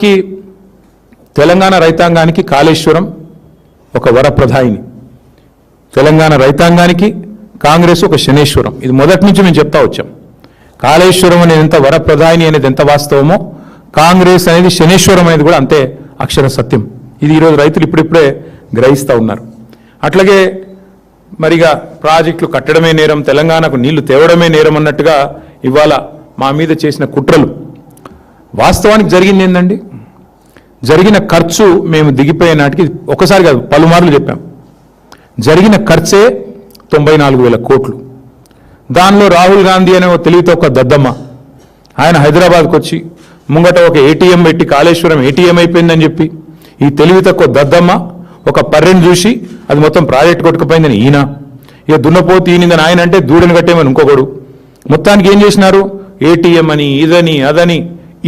కి తెలంగాణ రైతాంగానికి కాళేశ్వరం ఒక వరప్రదాయిని, తెలంగాణ రైతాంగానికి కాంగ్రెస్ ఒక శనేశ్వరం. ఇది మొదటి నుంచి మేము చెప్తా వచ్చాం. కాళేశ్వరం అనేది ఎంత వరప్రదాయిని అనేది ఎంత వాస్తవమో, కాంగ్రెస్ అనేది శనేశ్వరం అనేది కూడా అంతే అక్షర సత్యం. ఇది ఈరోజు రైతులు ఇప్పుడిప్పుడే గ్రహిస్తూ ఉన్నారు. అట్లాగే మరిగా ప్రాజెక్టులు కట్టడమే నేరం, తెలంగాణకు నీళ్లు తేవడమే నేరం అన్నట్టుగా ఇవాళ మా మీద చేసిన కుట్రలు. వాస్తవానికి జరిగింది ఏందండి? జరిగిన ఖర్చు మేము దిగిపోయే నాటికి ఒకసారి కాదు పలుమార్లు చెప్పాం. జరిగిన ఖర్చే 94,000 కోట్లు. దానిలో రాహుల్ గాంధీ అనే ఒక తెలివితో ఒక దద్దమ్మ ఆయన హైదరాబాద్కి వచ్చి ముంగట ఒక ఏటీఎం పెట్టి కాళేశ్వరం ఏటీఎం అయిపోయిందని చెప్పి ఈ తెలివి తక్కువ దద్దమ్మ ఒక పర్రెని చూసి అది మొత్తం ప్రాజెక్ట్ కొట్టుకుపోయిందని ఈయన, ఇక దున్నపోతు ఈయనదని ఆయన అంటే దూడని కట్టేమని ఇంకొకడు. మొత్తానికి ఏం చేసినారు? ఏటీఎం అని ఇదని అదని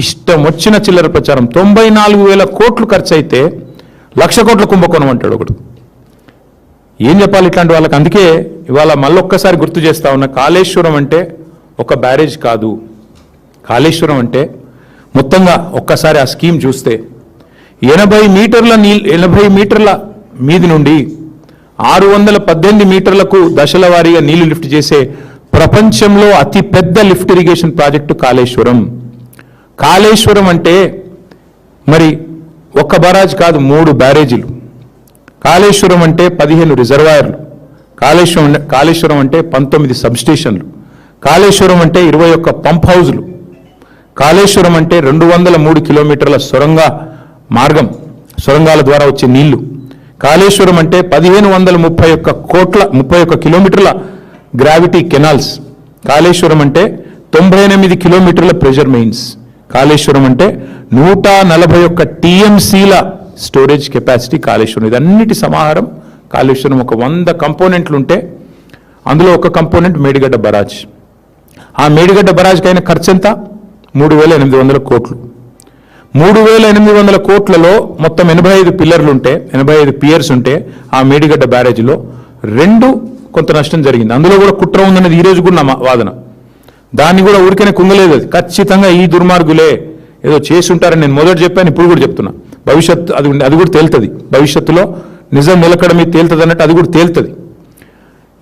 ఇష్టం వచ్చిన చిల్లర ప్రచారం. 94,000 కోట్లు ఖర్చు అయితే 1,00,000 కోట్ల కుంభకోణం అంటాడు ఒకడు. ఏం చెప్పాలి ఇట్లాంటి వాళ్ళకి? అందుకే ఇవాళ మళ్ళొక్కసారి గుర్తు చేస్తా ఉన్నా, కాళేశ్వరం అంటే ఒక బ్యారేజ్ కాదు. కాళేశ్వరం అంటే మొత్తంగా ఒక్కసారి ఆ స్కీమ్ చూస్తే 80 మీటర్ల మీది నుండి 618 మీటర్లకు దశల వారీగా నీళ్లు లిఫ్ట్ చేసే ప్రపంచంలో అతి పెద్ద lift irrigation project Kaleshwaram. Kaleshwaram అంటే మరి ఒక్క బరాజ్ కాదు, 3 బ్యారేజీలు. కాళేశ్వరం అంటే 15 రిజర్వాయర్లు. కాళేశ్వరం అంటే 19 సబ్స్టేషన్లు. కాళేశ్వరం అంటే 21 పంప్ హౌజులు. కాళేశ్వరం అంటే 203 కిలోమీటర్ల సొరంగాల ద్వారా వచ్చే నీళ్లు. కాళేశ్వరం అంటే 1,531 కిలోమీటర్ల గ్రావిటీ కెనాల్స్. కాళేశ్వరం అంటే 98 కిలోమీటర్ల ప్రెషర్ మెయిన్స్. కాళేశ్వరం అంటే 141 టీఎంసీల స్టోరేజ్ కెపాసిటీ కాళేశ్వరం. ఇదన్నిటి సమాహారం కాళేశ్వరం. ఒక 100 కంపోనెంట్లు ఉంటే అందులో ఒక కంపోనెంట్ మేడిగడ్డ బరాజ్. ఆ మేడిగడ్డ బరాజ్కి అయిన ఖర్చు ఎంత? 3,800 కోట్లు. 3,800 కోట్లలో మొత్తం 85 పిల్లర్లు ఉంటే, 85 పియర్స్ ఉంటే ఆ మేడిగడ్డ బ్యారేజ్లో 2 కొంత నష్టం జరిగింది. అందులో కూడా కుట్ర ఉందనేది ఈ రోజు కూడా నా వాదన. దాన్ని కూడా ఊరికనే కుంగలేదు. అది ఖచ్చితంగా ఈ దుర్మార్గులే ఏదో చేసి ఉంటారని నేను మొదటి చెప్పాను, ఇప్పుడు కూడా చెప్తున్నా. భవిష్యత్తు అది కూడా తేలుతుంది. భవిష్యత్తులో నిజం నిలకడ మీద తేలుతుంది అన్నట్టు అది కూడా తేలుతుంది.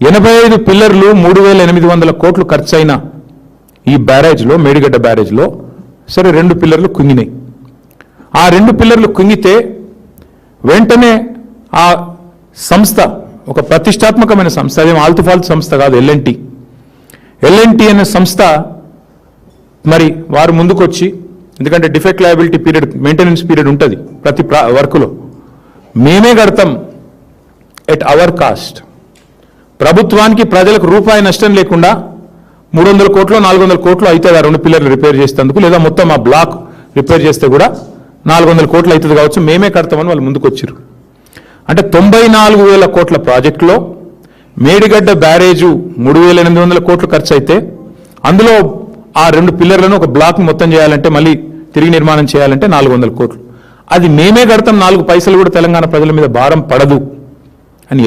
85 పిల్లర్లు 3,800 కోట్లు ఖర్చు అయిన ఈ బ్యారేజ్లో, మేడిగడ్డ బ్యారేజ్లో సరే 2 పిల్లర్లు కుంగినాయి. ఆ 2 పిల్లర్లు కుంగితే వెంటనే ఆ సంస్థ ఒక ప్రతిష్టాత్మకమైన సంస్థ, అదేం ఆల్తుఫాల్తు సంస్థ కాదు, ఎల్ఎన్టీ అనే సంస్థ మరి వారు ముందుకొచ్చి, ఎందుకంటే defect liability period, maintenance period ఉంటుంది ప్రతి వర్కులో, మేమే కడతాం ఎట్ అవర్ కాస్ట్, ప్రభుత్వానికి ప్రజలకు రూపాయి నష్టం లేకుండా 300 కోట్లు 400 కోట్లు అవుతుంది ఆ 2 పిల్లర్లు రిపేర్ చేసేందుకు, లేదా మొత్తం ఆ బ్లాక్ రిపేర్ చేస్తే కూడా 400 కోట్లు అవుతుంది కావచ్చు, మేమే కడతామని వాళ్ళు ముందుకొచ్చారు. అంటే 94,000 కోట్ల ప్రాజెక్టులో మేడిగడ్డ బ్యారేజు 3,800 కోట్లు ఖర్చు అయితే అందులో ఆ 2 పిల్లర్లను ఒక బ్లాక్ మొత్తం చేయాలంటే, మళ్ళీ తిరిగి నిర్మాణం చేయాలంటే 400 కోట్లు. అది మేమే కడతాం, 4 పైసలు కూడా తెలంగాణ ప్రజల మీద భారం పడదు అని